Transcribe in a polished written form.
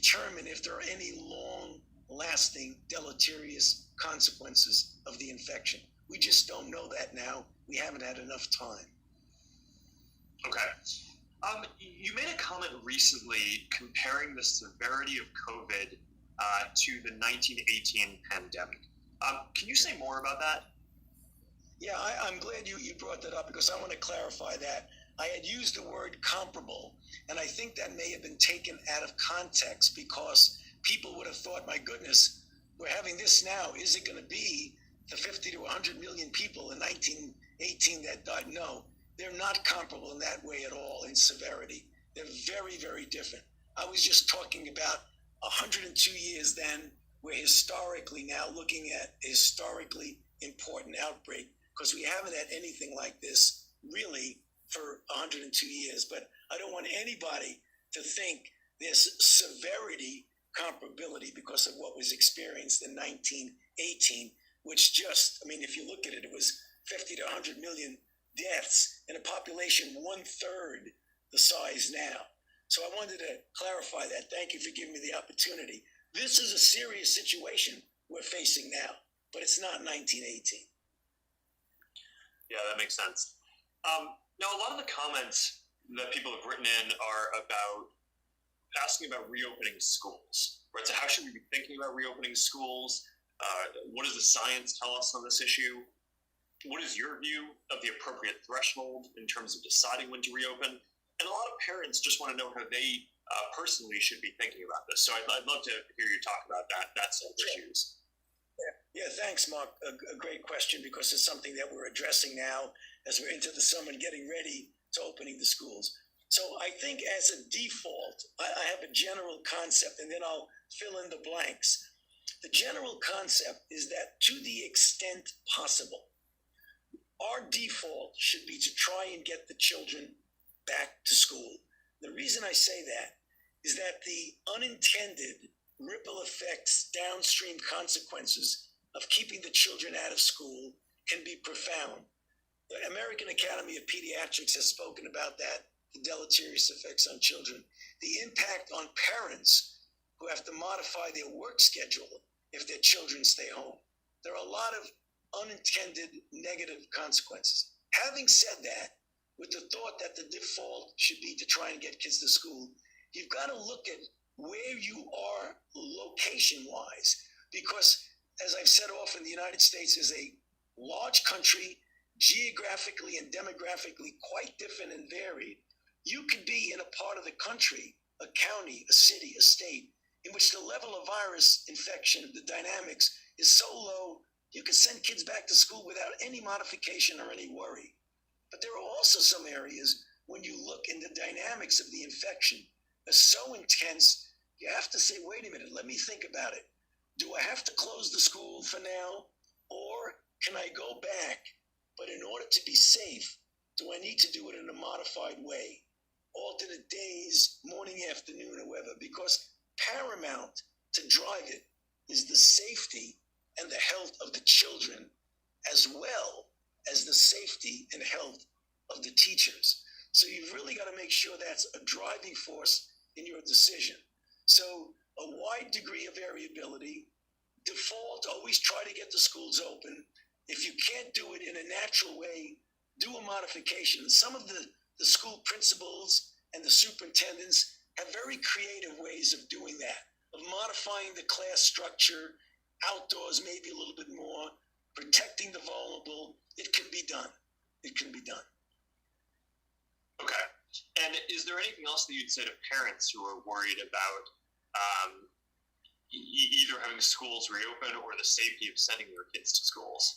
determine if there are any long-lasting deleterious consequences of the infection. We just don't know that now. We haven't had enough time. Okay. You made a comment recently comparing the severity of COVID to the 1918 pandemic. Can you say more about that? Yeah, I'm glad you brought that up, because I want to clarify that. I had used the word comparable, and I think that may have been taken out of context, because people would have thought, my goodness, we're having this now. Is it going to be the 50 to 100 million people in 1918 that died? No, they're not comparable in that way at all in severity. They're very, very different. I was just talking about 102 years then. We're historically now looking at a historically important outbreak, because we haven't had anything like this really for 102 years. But I don't want anybody to think there's severity comparability because of what was experienced in 1918, which just, I mean, if you look at it, it was 50 to 100 million deaths in a population 1/3 the size now. So I wanted to clarify that. Thank you for giving me the opportunity. This is a serious situation we're facing now, but it's not 1918. Yeah, that makes sense. Now, a lot of the comments that people have written in are about asking about reopening schools, right? So how should we be thinking about reopening schools? What does the science tell us on this issue? What is your view of the appropriate threshold in terms of deciding when to reopen? And a lot of parents just want to know how they personally should be thinking about this. So I'd love to hear you talk about that set of issues. Yeah, thanks, Mark. A great question, because it's something that we're addressing now as we're into the summer and getting ready to opening the schools. So I think as a default, I have a general concept, and then I'll fill in the blanks. The general concept is that to the extent possible, our default should be to try and get the children back to school. The reason I say that is that the unintended ripple effects, downstream consequences of keeping the children out of school can be profound. The American Academy of Pediatrics has spoken about that, the deleterious effects on children, the impact on parents who have to modify their work schedule if their children stay home. There are a lot of unintended negative consequences. Having said that, with the thought that the default should be to try and get kids to school, you've got to look at where you are location-wise, because as I've said often, the United States is a large country, geographically and demographically quite different and varied. You could be in a part of the country, a county, a city, a state, in which the level of virus infection, the dynamics is so low, you can send kids back to school without any modification or any worry. But there are also some areas when you look in the dynamics of the infection are so intense, you have to say, wait a minute, let me think about it. Do I have to close the school for now, or can I go back? But in order to be safe, do I need to do it in a modified way? Alternate days, morning, afternoon, or whatever, because paramount to drive it is the safety and the health of the children, as well as the safety and health of the teachers. So you've really got to make sure that's a driving force in your decision. So a wide degree of variability. Default, always try to get the schools open. If you can't do it in a natural way, do a modification. Some of the school principals and the superintendents have very creative ways of doing that, of modifying the class structure, outdoors maybe a little bit more, protecting the vulnerable. It can be done. It can be done. Okay. And is there anything else that you'd say to parents who are worried about either having schools reopen or the safety of sending their kids to schools?